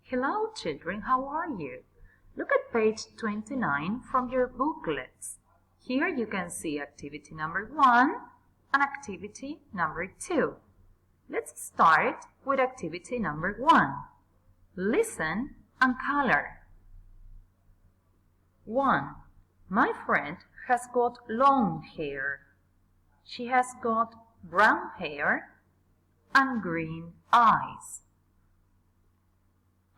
Hello children, how are you? Look at page 29 from your booklets. Here you can see activity number 1 and activity number 2. Let's start with activity number 1. Listen and color. 1. My friend has got long hair. She has got brown hair and green eyes.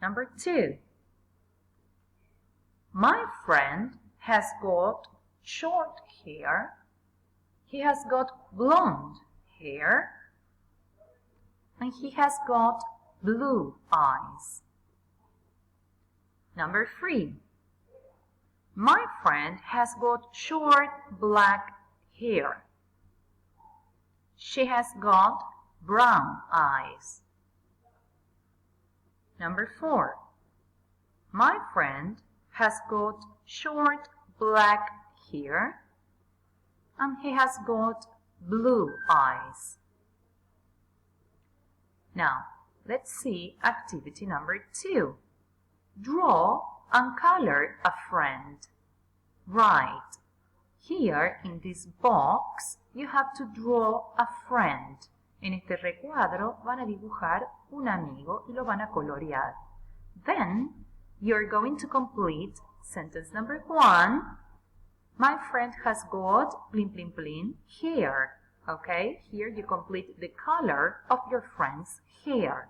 Number 2. My friend has got short hair. He has got blonde hair. And he has got blue eyes. Number 3. My friend has got short black hair. She has got brown eyes. Number 4. My friend has got short black hair and he has got blue eyes. Now, let's see activity number 2. Draw and color a friend. Right. Here in this box you have to draw a friend. En este recuadro van a dibujar un amigo y lo van a colorear. Then you're going to complete sentence number 1. My friend has got blin blin blin hair. Okay, here you complete the color of your friend's hair.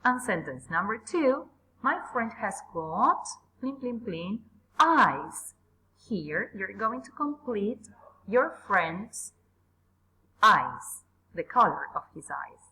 And sentence number 2. My friend has got blin blin blin eyes. Here you're going to complete your friend's eyes, the color of his eyes.